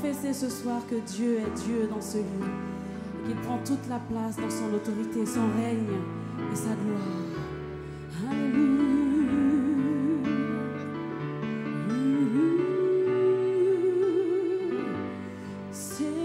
confesser ce soir que Dieu est Dieu dans ce lieu, et qu'il prend toute la place dans son autorité, son règne et sa gloire. Alléluia. Dieu.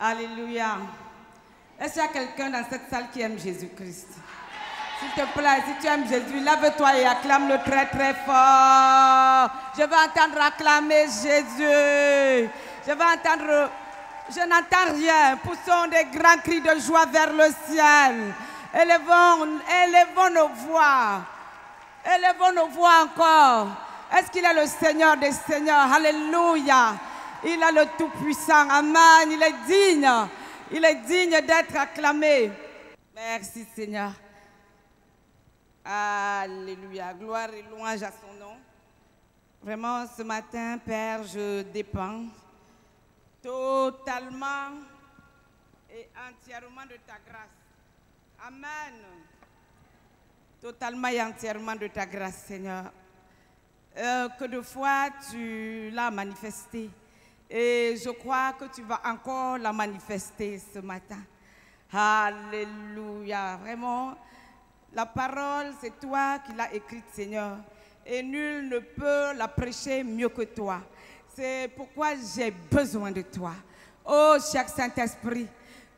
Alléluia. Est-ce qu'il y a quelqu'un dans cette salle qui aime Jésus-Christ? S'il te plaît, si tu aimes Jésus, lève-toi et acclame-le très très fort. Je veux entendre acclamer Jésus. Je veux entendre... Je n'entends rien. Poussons des grands cris de joie vers le ciel. Élevons nos voix. Élevons nos voix encore. Est-ce qu'il est le Seigneur des Seigneurs? Alléluia. Il est le Tout-Puissant. Amen. Il est digne. Il est digne d'être acclamé. Merci Seigneur. Alléluia. Gloire et louange à son nom. Vraiment, ce matin, Père, je dépends totalement et entièrement de ta grâce. Amen. Totalement et entièrement de ta grâce, Seigneur. Que de fois tu l'as manifesté. Et je crois que tu vas encore la manifester ce matin. Alléluia. Vraiment, la parole, c'est toi qui l'as écrite, Seigneur. Et nul ne peut la prêcher mieux que toi. C'est pourquoi j'ai besoin de toi. Oh, cher Saint-Esprit,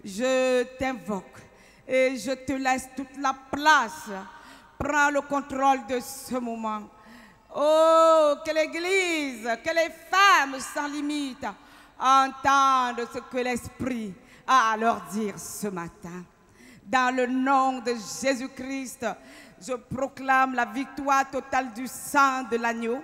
je t'invoque et je te laisse toute la place. Prends le contrôle de ce moment. Oh, que l'Église, que les femmes sans limite entendent ce que l'Esprit a à leur dire ce matin. Dans le nom de Jésus-Christ, je proclame la victoire totale du sang de l'agneau.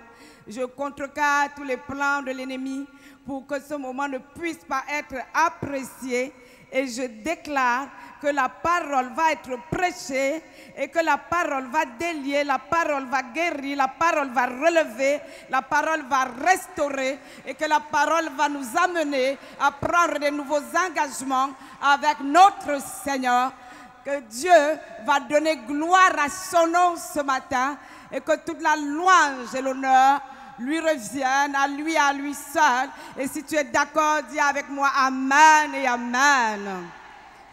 Je contrecarre tous les plans de l'ennemi pour que ce moment ne puisse pas être apprécié. Et je déclare que la parole va être prêchée et que la parole va délier, la parole va guérir, la parole va relever, la parole va restaurer et que la parole va nous amener à prendre de nouveaux engagements avec notre Seigneur. Que Dieu va donner gloire à son nom ce matin et que toute la louange et l'honneur lui reviennent à lui seul. Et si tu es d'accord, dis avec moi Amen et Amen.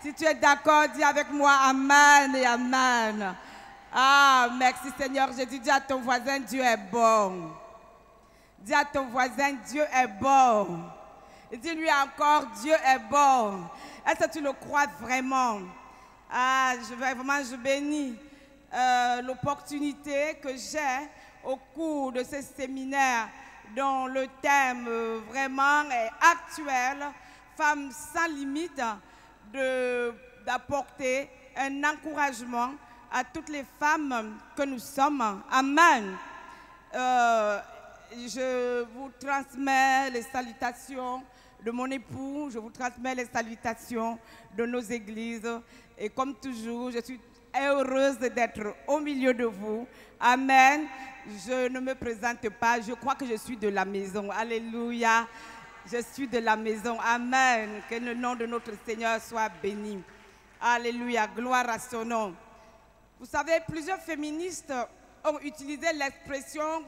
Si tu es d'accord, dis avec moi Amen et Amen. Ah, merci Seigneur Jésus. Dis à ton voisin, Dieu est bon. Dis à ton voisin, Dieu est bon. Et dis-lui encore, Dieu est bon. Est-ce que tu le crois vraiment? Ah, je bénis l'opportunité que j'ai au cours de ce séminaire dont le thème vraiment est actuel, Femmes sans limite, d'apporter un encouragement à toutes les femmes que nous sommes. Amen. Je vous transmets les salutations de mon époux, je vous transmets les salutations de nos églises. Et comme toujours, je suis heureuse d'être au milieu de vous. Amen. Je ne me présente pas, je crois que je suis de la maison. Alléluia. Je suis de la maison. Amen. Que le nom de notre Seigneur soit béni. Alléluia. Gloire à son nom. Vous savez, plusieurs féministes ont utilisé l'expression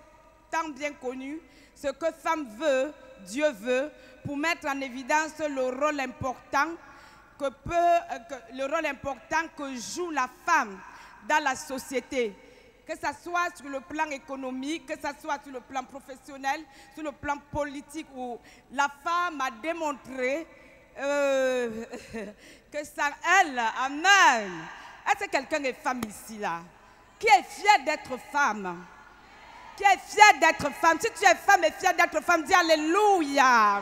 tant bien connue, ce que femme veut, Dieu veut, pour mettre en évidence le rôle important que joue la femme dans la société. Que ce soit sur le plan économique, que ce soit sur le plan professionnel, sur le plan politique, où la femme a démontré que sans elle, amen. Est-ce que quelqu'un est femme ici, là? Qui est fier d'être femme? Qui est fier d'être femme? Si tu es femme et fière d'être femme, dis Alléluia.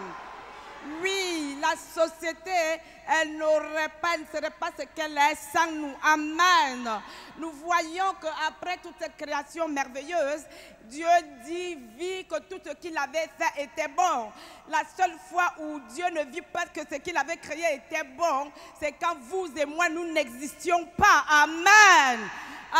Oui, la société, elle ne serait pas ce qu'elle est sans nous. Amen. Nous voyons qu'après toute cette création merveilleuse, Dieu vit que tout ce qu'il avait fait était bon. La seule fois où Dieu ne vit pas que ce qu'il avait créé était bon, c'est quand vous et moi, nous n'existions pas. Amen.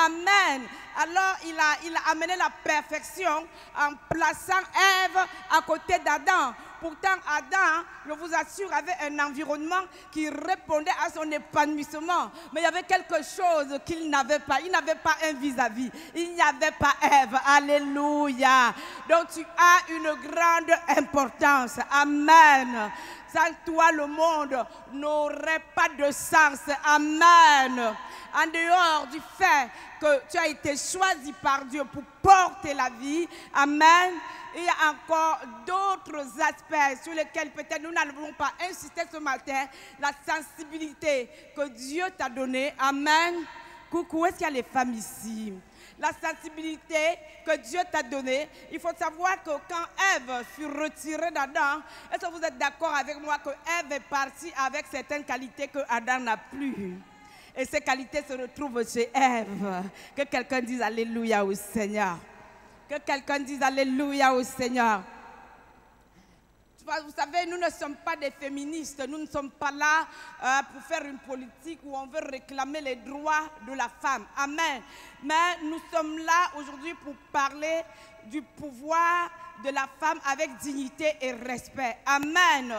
Amen. Alors, il a amené la perfection en plaçant Ève à côté d'Adam. Pourtant, Adam, je vous assure, avait un environnement qui répondait à son épanouissement. Mais il y avait quelque chose qu'il n'avait pas. Il n'avait pas un vis-à-vis. Il n'y avait pas Ève. Alléluia. Donc, tu as une grande importance. Amen. Sans toi, le monde n'aurait pas de sens. Amen. En dehors du fait que tu as été choisi par Dieu pour porter la vie. Amen. Il y a encore d'autres aspects sur lesquels peut-être nous n'allons pas insister ce matin. La sensibilité que Dieu t'a donnée. Amen. Coucou, est-ce qu'il y a les femmes ici? La sensibilité que Dieu t'a donnée. Il faut savoir que quand Ève fut retirée d'Adam, est-ce que vous êtes d'accord avec moi que Ève est partie avec certaines qualités que Adam n'a plus? Et ces qualités se retrouvent chez Ève. Que quelqu'un dise Alléluia au Seigneur. Que quelqu'un dise Alléluia au Seigneur. Vous savez, nous ne sommes pas des féministes. Nous ne sommes pas là pour faire une politique où on veut réclamer les droits de la femme. Amen. Mais nous sommes là aujourd'hui pour parler du pouvoir de la femme avec dignité et respect. Amen.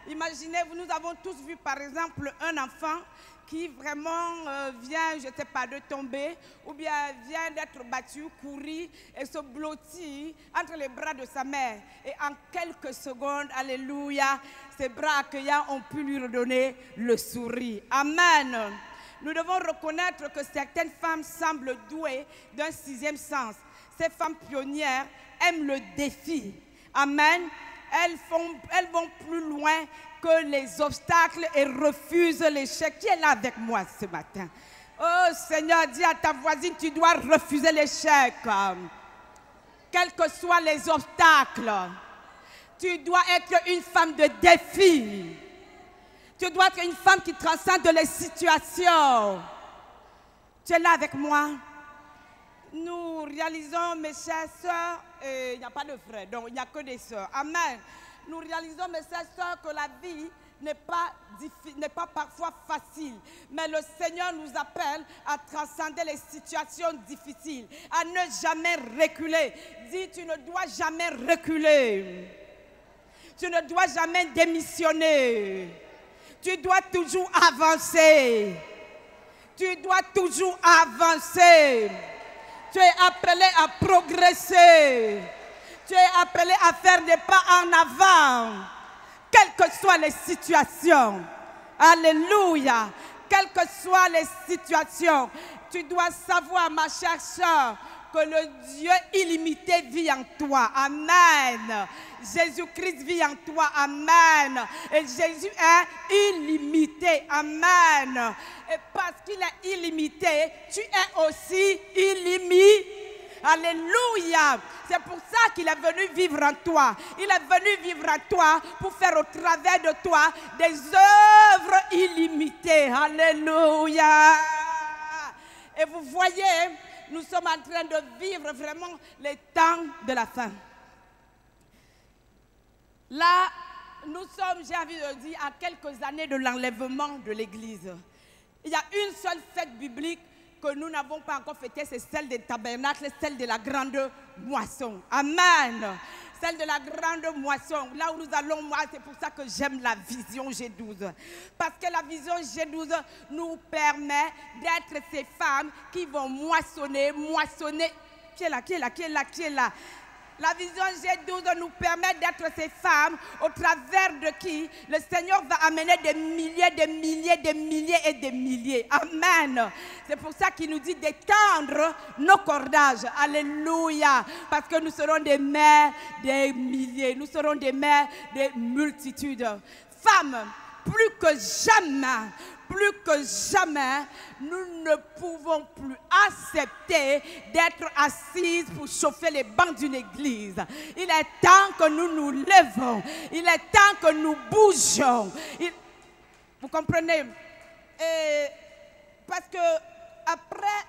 Imaginez-vous, nous avons tous vu par exemple un enfant qui vraiment vient, je ne sais pas, de tomber, ou bien vient d'être battu, courir et se blottit entre les bras de sa mère. Et en quelques secondes, alléluia, ses bras accueillants ont pu lui redonner le sourire. Amen. Nous devons reconnaître que certaines femmes semblent douées d'un sixième sens. Ces femmes pionnières aiment le défi. Amen. Elles vont plus loin que les obstacles et refusent l'échec. Qui est là avec moi ce matin? Oh Seigneur, dis à ta voisine, tu dois refuser l'échec. Quels que soient les obstacles, tu dois être une femme de défi. Tu dois être une femme qui transcende les situations. Tu es là avec moi? Nous réalisons, mes chères sœurs, il n'y a pas de frères, donc il n'y a que des sœurs. Amen. Nous réalisons, mes chères sœurs, que la vie n'est pas parfois facile. Mais le Seigneur nous appelle à transcender les situations difficiles, à ne jamais reculer. Dis, tu ne dois jamais reculer. Tu ne dois jamais démissionner. Tu dois toujours avancer. Tu dois toujours avancer. Tu es appelé à progresser. Tu es appelé à faire des pas en avant. Quelles que soient les situations. Alléluia. Quelles que soient les situations. Tu dois savoir, ma chère sœur, que le Dieu illimité vit en toi. Amen. Jésus-Christ vit en toi. Amen. Et Jésus est illimité. Amen. Et parce qu'il est illimité, tu es aussi illimité. Alléluia. C'est pour ça qu'il est venu vivre en toi. Il est venu vivre en toi pour faire au travers de toi des œuvres illimitées. Alléluia. Et vous voyez, nous sommes en train de vivre vraiment les temps de la fin. Là, nous sommes, j'ai envie de dire, à quelques années de l'enlèvement de l'Église. Il y a une seule fête biblique que nous n'avons pas encore fêtée, c'est celle des tabernacles, celle de la grande moisson. Amen. Celle de la grande moisson. Là où nous allons, moi, c'est pour ça que j'aime la vision G12. Parce que la vision G12 nous permet d'être ces femmes qui vont moissonner. Qui est là, qui est là, qui est là, qui est là? La vision G12 nous permet d'être ces femmes au travers de qui le Seigneur va amener des milliers, des milliers, des milliers et des milliers. Amen. C'est pour ça qu'il nous dit d'étendre nos cordages. Alléluia. Parce que nous serons des mères des milliers. Nous serons des mères des multitudes. Femmes, plus que jamais, nous ne pouvons plus accepter d'être assises pour chauffer les bancs d'une église. Il est temps que nous nous levons. Il est temps que nous bougeons. Vous comprenez? Et parce que après,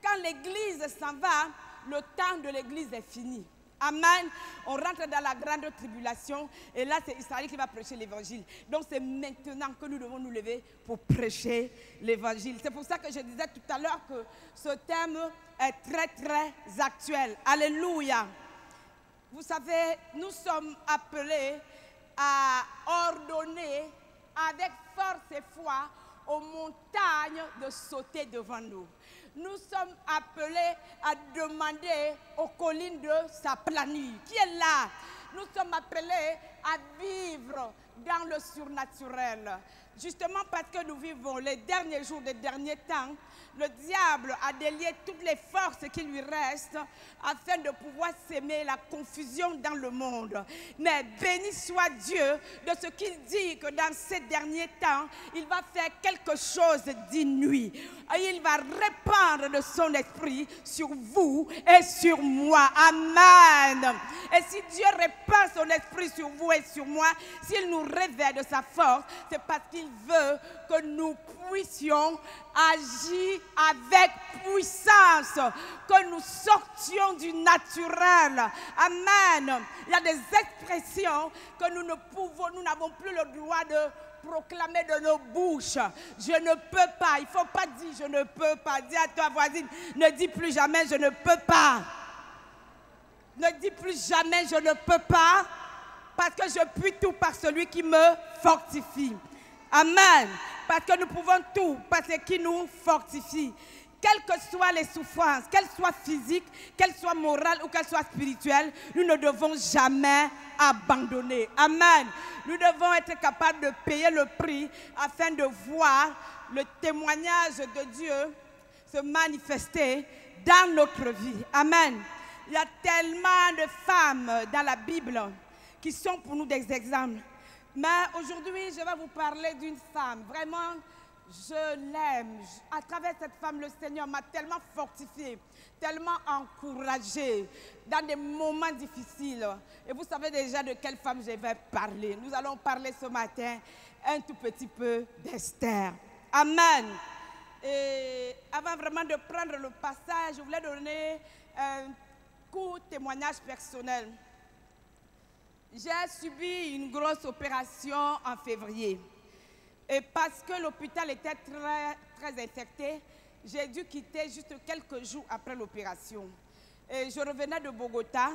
quand l'église s'en va, le temps de l'église est fini. Amen. On rentre dans la grande tribulation et là c'est Israël qui va prêcher l'évangile. Donc c'est maintenant que nous devons nous lever pour prêcher l'évangile. C'est pour ça que je disais tout à l'heure que ce thème est très très actuel. Alléluia. Vous savez, nous sommes appelés à ordonner avec force et foi aux montagnes de sauter devant nous. Nous sommes appelés à demander aux collines de s'aplanir. Qui est là? Nous sommes appelés à vivre dans le surnaturel. Justement parce que nous vivons les derniers jours des derniers temps, le diable a délié toutes les forces qui lui restent afin de pouvoir s'aimer la confusion dans le monde. Mais béni soit Dieu de ce qu'il dit que dans ces derniers temps, il va faire quelque chose d'inouï. Il va répandre de son esprit sur vous et sur moi. Amen. Et si Dieu répand son esprit sur vous et sur moi, s'il nous révèle de sa force, c'est parce qu'il veut que nous puissions agir avec puissance, que nous sortions du naturel. Amen. Il y a des expressions que nous n'avons plus le droit de proclamer de nos bouches. Je ne peux pas. Il ne faut pas dire je ne peux pas. Dis à toi voisine, ne dis plus jamais je ne peux pas. Ne dis plus jamais je ne peux pas, parce que je puis tout par celui qui me fortifie. Amen. Parce que nous pouvons tout par ce qui nous fortifie. Quelles que soient les souffrances, qu'elles soient physiques, qu'elles soient morales ou qu'elles soient spirituelles, nous ne devons jamais abandonner. Amen. Nous devons être capables de payer le prix afin de voir le témoignage de Dieu se manifester dans notre vie. Amen. Il y a tellement de femmes dans la Bible qui sont pour nous des exemples. Mais aujourd'hui, je vais vous parler d'une femme. Vraiment, je l'aime. À travers cette femme, le Seigneur m'a tellement fortifiée, tellement encouragée dans des moments difficiles. Et vous savez déjà de quelle femme je vais parler. Nous allons parler ce matin un tout petit peu d'Esther. Amen. Et avant vraiment de prendre le passage, je voulais donner un court témoignage personnel. J'ai subi une grosse opération en février. Et parce que l'hôpital était très infecté, j'ai dû quitter juste quelques jours après l'opération. Et je revenais de Bogota.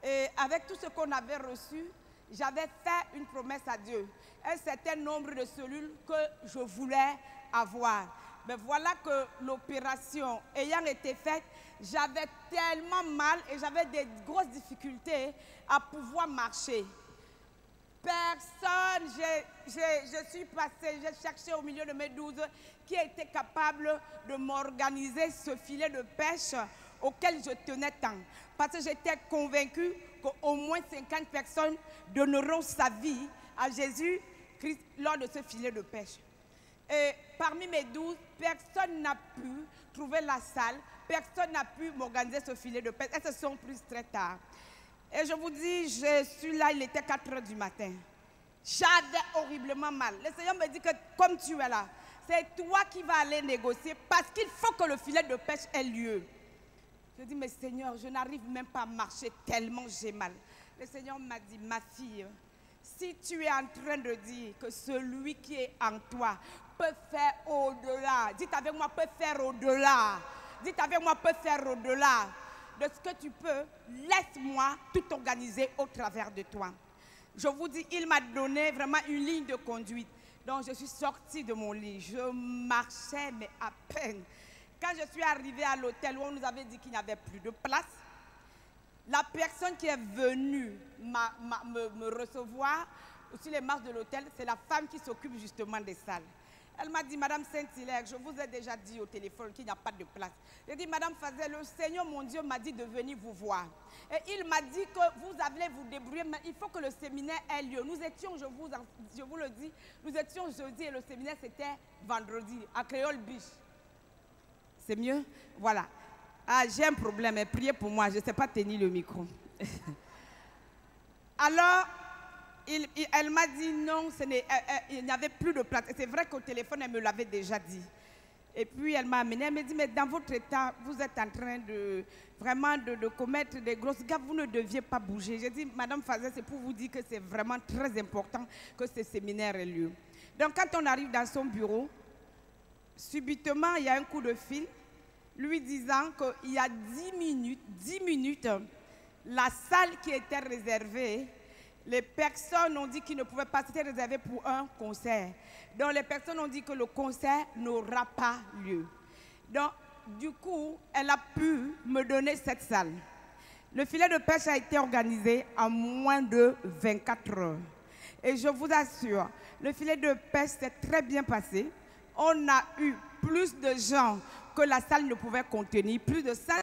Et avec tout ce qu'on avait reçu, j'avais fait une promesse à Dieu. Un certain nombre de cellules que je voulais avoir. Mais voilà que l'opération ayant été faite, j'avais tellement mal et j'avais des grosses difficultés à pouvoir marcher. Personne, je suis passée, j'ai cherché au milieu de mes 12 qui était capable de m'organiser ce filet de pêche auquel je tenais tant. Parce que j'étais convaincue qu'au moins 50 personnes donneront sa vie à Jésus-Christ lors de ce filet de pêche. Et parmi mes 12, personne n'a pu trouver la salle, personne n'a pu m'organiser ce filet de pêche. Elles se sont prises très tard. Et je vous dis, je suis là, il était 4 heures du matin. J'avais horriblement mal. Le Seigneur me dit que comme tu es là, c'est toi qui vas aller négocier parce qu'il faut que le filet de pêche ait lieu. Je dis, mais Seigneur, je n'arrive même pas à marcher tellement j'ai mal. Le Seigneur m'a dit, ma fille, si tu es en train de dire que celui qui est en toi peut faire au-delà, dites avec moi, peut faire au-delà. Dites avec moi, peut faire au-delà de ce que tu peux, laisse-moi tout organiser au travers de toi. Je vous dis, il m'a donné vraiment une ligne de conduite. Donc je suis sortie de mon lit, je marchais mais à peine. Quand je suis arrivée à l'hôtel où on nous avait dit qu'il n'y avait plus de place, la personne qui est venue me recevoir sur les marches de l'hôtel, c'est la femme qui s'occupe justement des salles. Elle m'a dit, Madame Saint-Hilaire, je vous ai déjà dit au téléphone qu'il n'y a pas de place. J'ai dit, Madame Fazel, le Seigneur, mon Dieu, m'a dit de venir vous voir. Et il m'a dit que vous allez vous débrouiller, mais il faut que le séminaire ait lieu. Nous étions, je vous le dis, nous étions jeudi et le séminaire c'était vendredi à Créole Beach. C'est mieux? Voilà. Ah, j'ai un problème, mais priez pour moi, je ne sais pas tenir le micro. Alors, elle m'a dit non, il n'y avait plus de place. Et c'est vrai qu'au téléphone, elle me l'avait déjà dit. Et puis, elle m'a amené, elle m'a dit, mais dans votre état, vous êtes en train de vraiment de commettre des grosses gaffes, vous ne deviez pas bouger. J'ai dit, Madame Fazel, c'est pour vous dire que c'est vraiment très important que ce séminaire ait lieu. Donc, quand on arrive dans son bureau, subitement, il y a un coup de fil, lui disant qu'il y a 10 minutes, la salle qui était réservée, les personnes ont dit qu'ils ne pouvaient pas, c'était réservé pour un concert. Donc les personnes ont dit que le concert n'aura pas lieu. Donc du coup, elle a pu me donner cette salle. Le filet de pêche a été organisé en moins de 24 heures. Et je vous assure, le filet de pêche s'est très bien passé. On a eu plus de gens que la salle ne pouvait contenir, plus de 5